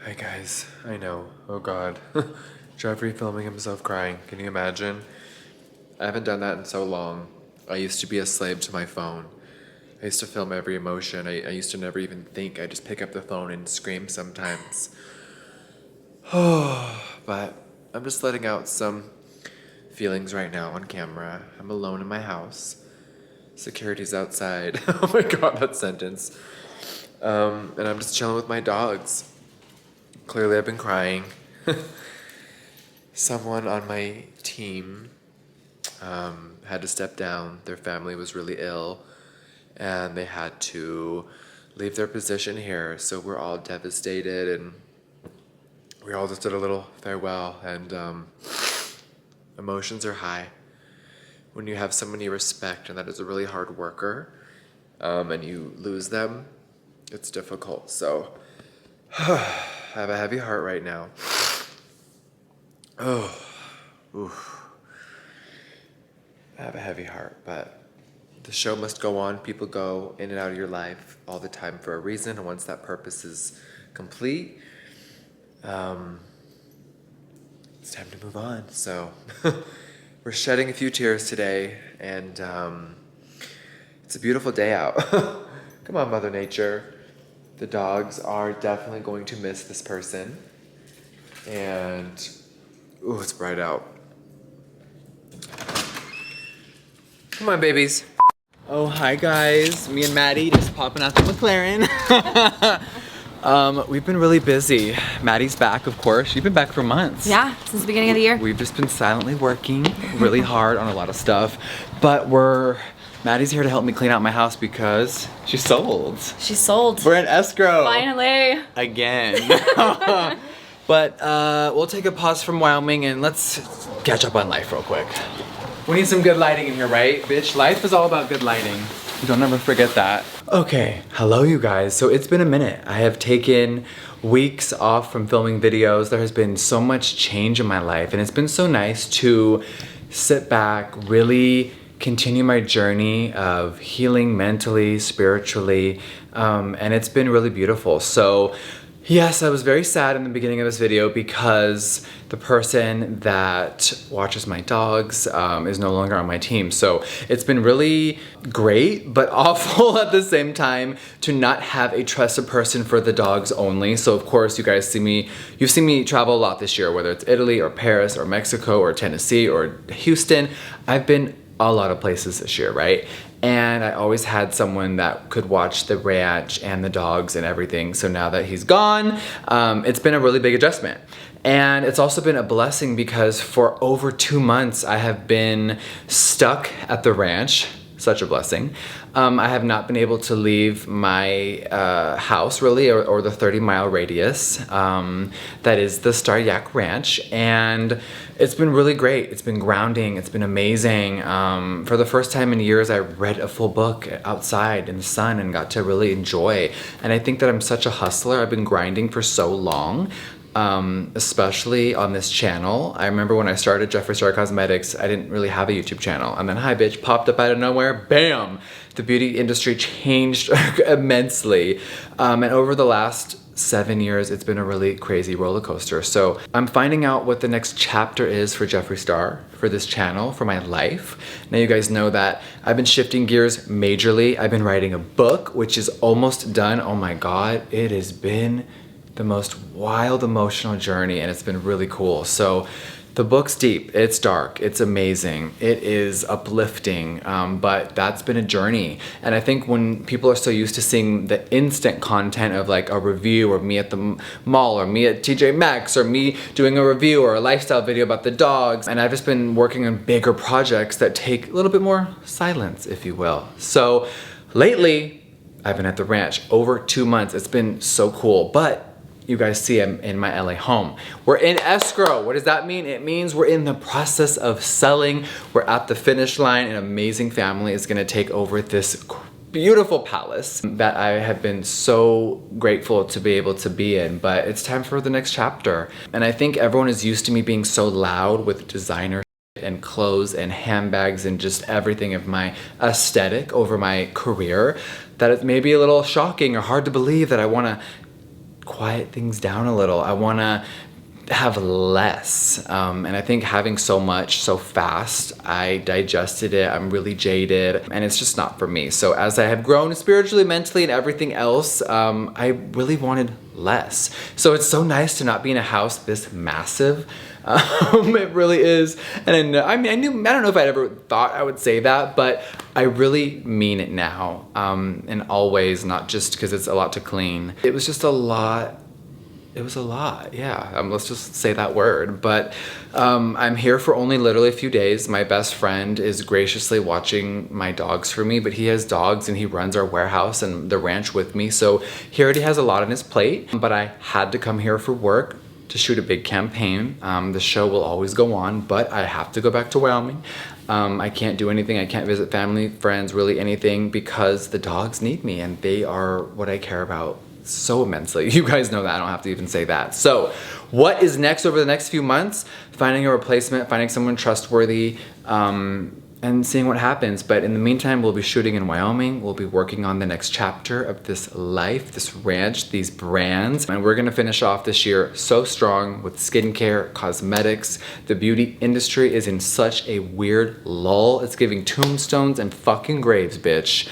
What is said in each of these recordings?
Hi guys, I know, oh god. Jeffrey filming himself crying, can you imagine? I haven't done that in so long. I used to be a slave to my phone. I used to film every emotion. I used to never even think. I just pick up the phone and scream sometimes. But I'm just letting out some feelings right now on camera. I'm alone in my house. Security's outside. Oh my god, that sentence. And I'm just chilling with my dogs. Clearly I've been crying. Someone on my team had to step down. Their family was really ill and they had to leave their position here. So we're all devastated and we all just did a little farewell and emotions are high. When you have someone you respect and that is a really hard worker and you lose them, it's difficult. So I have a heavy heart right now. Oh, oof. I have a heavy heart, but the show must go on. People go in and out of your life all the time for a reason, and once that purpose is complete, it's time to move on. So we're shedding a few tears today, and it's a beautiful day out. Come on, Mother Nature. The dogs are definitely going to miss this person. And, ooh, it's bright out. Come on, babies. Oh, hi guys. Me and Maddie just popping out to McLaren. We've been really busy. Maddie's back, of course. You've been back for months. Yeah, since the beginning of the year. We've just been silently working really hard on a lot of stuff. But Maddie's here to help me clean out my house because she's sold. She's sold. We're in escrow. Finally. Again. But we'll take a pause from Wyoming and let's catch up on life real quick. We need some good lighting in here, right? Bitch, life is all about good lighting. Don't ever forget that. Okay, hello you guys. So it's been a minute. I have taken weeks off from filming videos. There has been so much change in my life and it's been so nice to sit back, really continue my journey of healing mentally, spiritually, and it's been really beautiful. So yes, I was very sad in the beginning of this video because the person that watches my dogs is no longer on my team. So it's been really great, but awful at the same time to not have a trusted person for the dogs only. So of course you guys you've seen me travel a lot this year, whether it's Italy or Paris or Mexico or Tennessee or Houston. I've been a lot of places this year, right? And I always had someone that could watch the ranch and the dogs and everything. So now that he's gone, it's been a really big adjustment. And it's also been a blessing because for over 2 months, I have been stuck at the ranch. Such a blessing. I have not been able to leave my house really, or the 30-mile radius that is the Star Yak Ranch, and it's been really great. It's been grounding. It's been amazing. For the first time in years, I read a full book outside in the sun and got to really enjoy. And I think that I'm such a hustler. I've been grinding for so long. Especially on this channel. I remember when I started Jeffree Star Cosmetics, I didn't really have a YouTube channel. And then Hi Bitch popped up out of nowhere, bam! The beauty industry changed immensely. And over the last 7 years, it's been a really crazy roller coaster. So I'm finding out what the next chapter is for Jeffree Star, for this channel, for my life. Now you guys know that I've been shifting gears majorly. I've been writing a book, which is almost done. Oh my God, it has been the most wild emotional journey and it's been really cool. So the book's deep, it's dark, it's amazing, it is uplifting, but that's been a journey. And I think when people are so used to seeing the instant content of like a review or me at the mall or me at TJ Maxx or me doing a review or a lifestyle video about the dogs, and I've just been working on bigger projects that take a little bit more silence, if you will. So lately, I've been at the ranch over 2 months. It's been so cool, but you guys see I'm in my LA home. We're in escrow. What does that mean? It means we're in the process of selling. We're at the finish line. An amazing family is gonna take over this beautiful palace that I have been so grateful to be able to be in, but it's time for the next chapter. And I think everyone is used to me being so loud with designer and clothes and handbags and just everything of my aesthetic over my career that it may be a little shocking or hard to believe that I wanna quiet things down a little. I want to have less. And I think having so much so fast, I digested it. I'm really jaded and it's just not for me. So as I have grown spiritually, mentally, and everything else, I really wanted less. So it's so nice to not be in a house this massive. It really is. And I don't know if I'd ever thought I would say that, but I really mean it now. And always, not just because it's a lot to clean. It was just a lot. It was a lot, yeah. Let's just say that word. But I'm here for only literally a few days. My best friend is graciously watching my dogs for me, but he has dogs and he runs our warehouse and the ranch with me. So he already has a lot on his plate, but I had to come here for work to shoot a big campaign. The show will always go on, but I have to go back to Wyoming. I can't do anything. I can't visit family, friends, really anything because the dogs need me and they are what I care about so immensely. You guys know that. I don't have to even say that. So what is next over the next few months? Finding a replacement, finding someone trustworthy, and seeing what happens. But in the meantime, we'll be shooting in Wyoming. We'll be working on the next chapter of this life, this ranch, these brands. And we're gonna finish off this year so strong with skincare, cosmetics. The beauty industry is in such a weird lull. It's giving tombstones and fucking graves, bitch.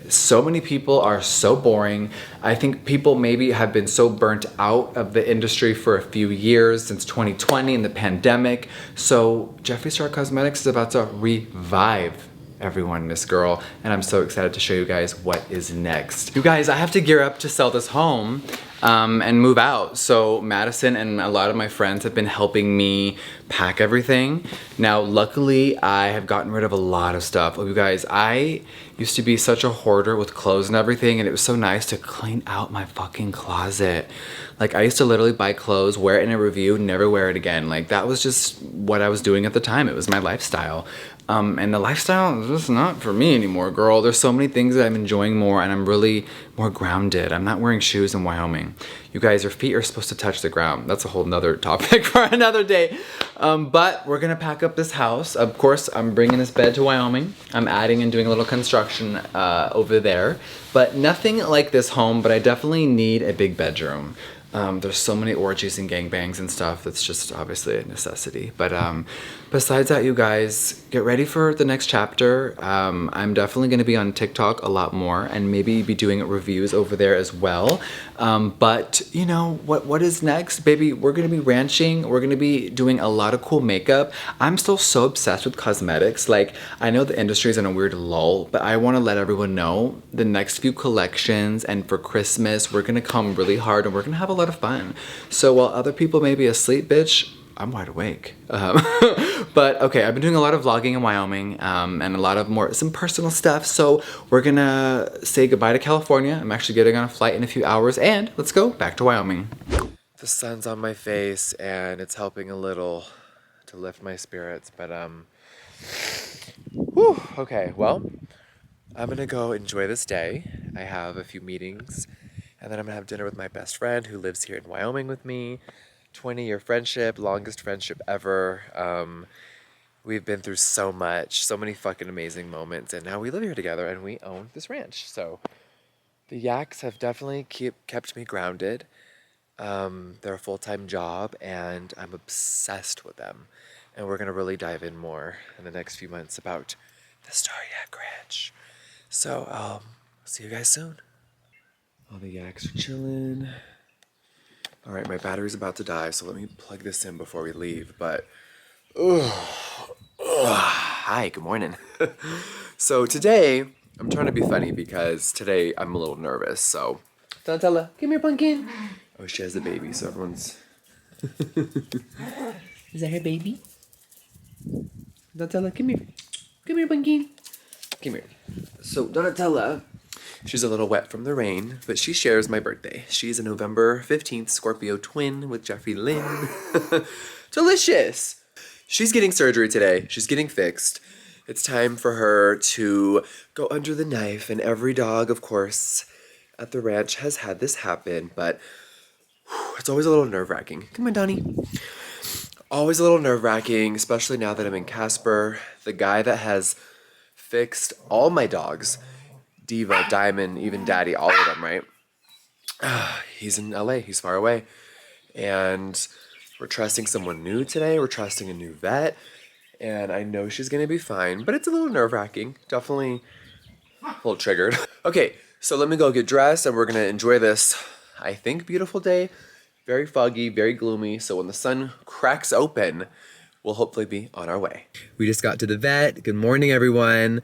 So many people are so boring. I think people maybe have been so burnt out of the industry for a few years since 2020 and the pandemic. So Jeffree Star Cosmetics is about to revive everyone, Miss Girl, and I'm so excited to show you guys what is next. You guys, I have to gear up to sell this home and move out. So Madison and a lot of my friends have been helping me pack everything. Now, luckily, I have gotten rid of a lot of stuff. Oh, you guys, I used to be such a hoarder with clothes and everything, and it was so nice to clean out my fucking closet. Like, I used to literally buy clothes, wear it in a review, never wear it again. Like, that was just what I was doing at the time. It was my lifestyle. And the lifestyle is just not for me anymore, girl. There's so many things that I'm enjoying more and I'm really more grounded. I'm not wearing shoes in Wyoming. You guys, your feet are supposed to touch the ground. That's a whole nother topic for another day. But we're gonna pack up this house. Of course, I'm bringing this bed to Wyoming. I'm adding and doing a little construction over there. But nothing like this home, but I definitely need a big bedroom. There's so many orgies and gangbangs and stuff that's just obviously a necessity. But besides that, you guys, get ready for the next chapter. I'm definitely going to be on TikTok a lot more and maybe be doing reviews over there as well. But you know, what is next? Baby, we're going to be ranching. We're going to be doing a lot of cool makeup. I'm still so obsessed with cosmetics. Like, I know the industry is in a weird lull, but I want to let everyone know the next few collections and for Christmas, we're going to come really hard and we're going to have a lot of fun. So while other people may be asleep, bitch, I'm wide awake. But okay, I've been doing a lot of vlogging in Wyoming and a lot of some personal stuff. So we're gonna say goodbye to California. I'm actually getting on a flight in a few hours and let's go back to Wyoming. The sun's on my face and it's helping a little to lift my spirits, but whew, okay, well, I'm gonna go enjoy this day. I have a few meetings and then I'm gonna have dinner with my best friend who lives here in Wyoming with me. 20-year friendship, longest friendship ever. We've been through so much, so many fucking amazing moments, and now we live here together and we own this ranch. So the yaks have definitely kept me grounded. They're a full-time job and I'm obsessed with them. And we're gonna really dive in more in the next few months about the Star Yak Ranch. So I'll see you guys soon. All the yaks are chilling. All right, my battery's about to die, so let me plug this in before we leave, but, hi, good morning. So today, I'm trying to be funny because today I'm a little nervous, so. Donatella, give me your pumpkin. Oh, she has a baby, so everyone's. Is that her baby? Donatella, come here. Come here, pumpkin. Come here. So Donatella, she's a little wet from the rain, but she shares my birthday. She's a November 15th Scorpio twin with Jeffrey Lynn. Delicious! She's getting surgery today. She's getting fixed. It's time for her to go under the knife, and every dog, of course, at the ranch has had this happen, but it's always a little nerve-wracking. Come on, Donnie. Always a little nerve-wracking, especially now that I'm in Casper. The guy that has fixed all my dogs, Diva, Diamond, even Daddy, all of them, right? He's in LA, he's far away. And we're trusting someone new today. We're trusting a new vet. And I know she's gonna be fine, but it's a little nerve-wracking. Definitely a little triggered. Okay, so let me go get dressed and we're gonna enjoy this, I think, beautiful day. Very foggy, very gloomy. So when the sun cracks open, we'll hopefully be on our way. We just got to the vet. Good morning, everyone.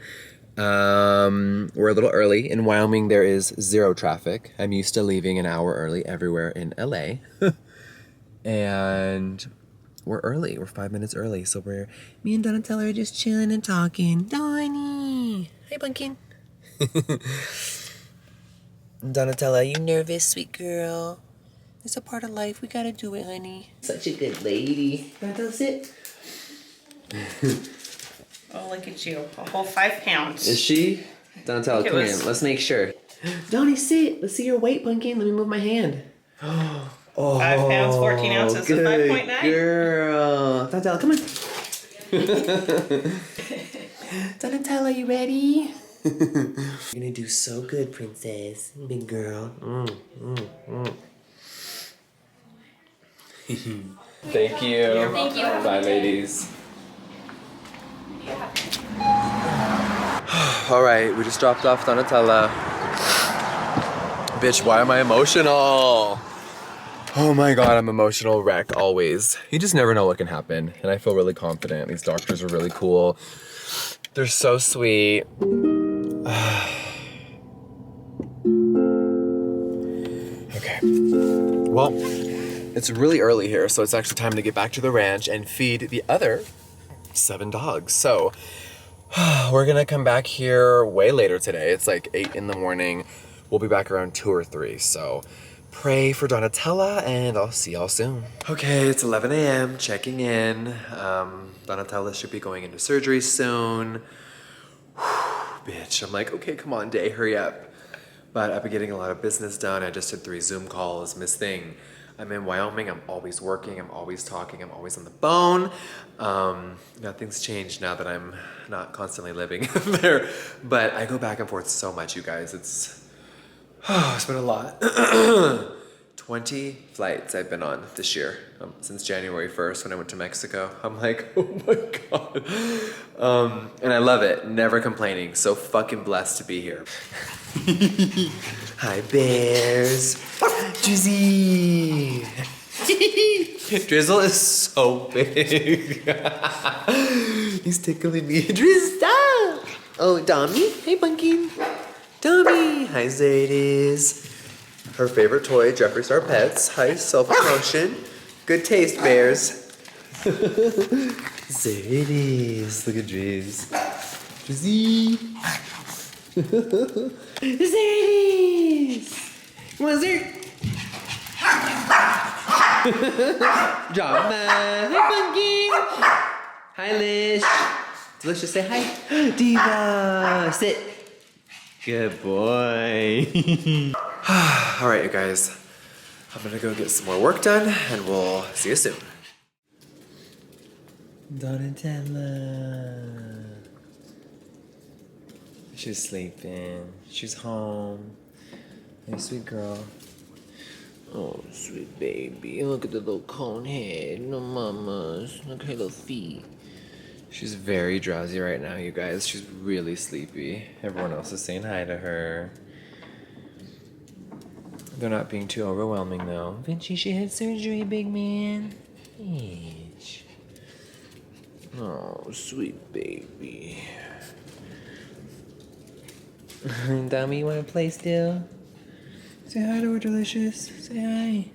We're a little early. In Wyoming, there is zero traffic. I'm used to leaving an hour early everywhere in LA. And we're early. We're 5 minutes early. So me and Donatella are just chilling and talking. Donnie! Hey, Pumpkin. Donatella, you nervous, sweet girl? It's a part of life. We gotta do it, honey. Such a good lady. Donatella, sit. Oh, look at you. A whole 5 pounds. Is she? Donatella, come here. Let's make sure. Donnie, sit. Let's see your weight, Pumpkin. Let me move my hand. Oh, 5 pounds, 14 ounces, so 5.9. Girl. Donatella, come on. Donatella, you ready? You're gonna do so good, princess. Big girl. Thank you. Thank you. Bye, ladies. All right, we just dropped off Donatella. Bitch, why am I emotional? Oh my God, I'm emotional wreck always. You just never know what can happen, and I feel really confident. These doctors are really cool. They're so sweet. Okay. Well, it's really early here, so it's actually time to get back to the ranch and feed the other 7 dogs. So we're gonna come back here way later today. It's like 8 in the morning. We'll be back around 2 or 3. So pray for Donatella and I'll see y'all soon. Okay, it's 11 a.m. checking in. Donatella should be going into surgery soon. Bitch, I'm like, okay, come on, day, hurry up. But I've been getting a lot of business done. I just did 3 Zoom calls. Miss Thing, I'm in Wyoming. I'm always working. I'm always talking. I'm always on the phone. Nothing's changed now that I'm not constantly living there. But I go back and forth so much, you guys. It's been a lot. 20 flights I've been on this year since January 1st when I went to Mexico. I'm like, oh my God. And I love it. Never complaining. So fucking blessed to be here. Hi, bears. Drizzy. Drizzle is so big. He's tickling me. Drizz, stop. Oh, Dommy. Hey, Pumpkin. Dommy. Hi, Zadis. Her favorite toy, Jeffree Star Pets. Hi, self-promotion. Good taste, bears. Zadis. Look at Drizz. Drizzy. Zadis. Come on, Zerd. Drama. Hi, Pumpkin. Hi, Lish. Delicious, say hi. Diva. Sit. Good boy. All right, you guys. I'm gonna go get some more work done, and we'll see you soon. Donatella. She's sleeping. She's home. Hey, sweet girl. Oh, sweet baby. Look at the little cone head. No mamas. Look at her little feet. She's very drowsy right now, you guys. She's really sleepy. Everyone else is saying hi to her. They're not being too overwhelming, though. Vinci, she had surgery, big man. Bitch. Oh, sweet baby. Dummy, you want to play still? Say hi to her, Delicious. Say hi.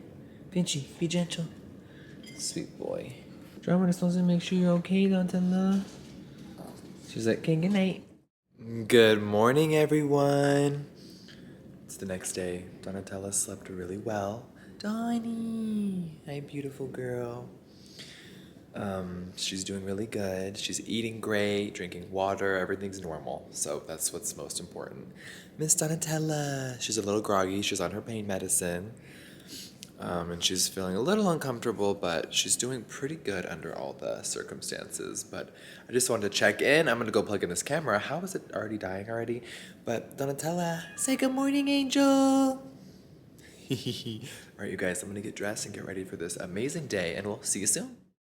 Vinci, be gentle. Sweet boy. Drama just wants to make sure you're okay, Donatella. She's like, okay, good night. Good morning, everyone. It's the next day. Donatella slept really well. Donnie! Hi, beautiful girl. She's doing really good. She's eating great, drinking water, everything's normal. So that's what's most important. Miss Donatella, she's a little groggy. She's on her pain medicine. And she's feeling a little uncomfortable, but she's doing pretty good under all the circumstances. But I just wanted to check in. I'm gonna go plug in this camera. How is it already dying already? But Donatella, say good morning, Angel. All right, you guys, I'm gonna get dressed and get ready for this amazing day, and we'll see you soon.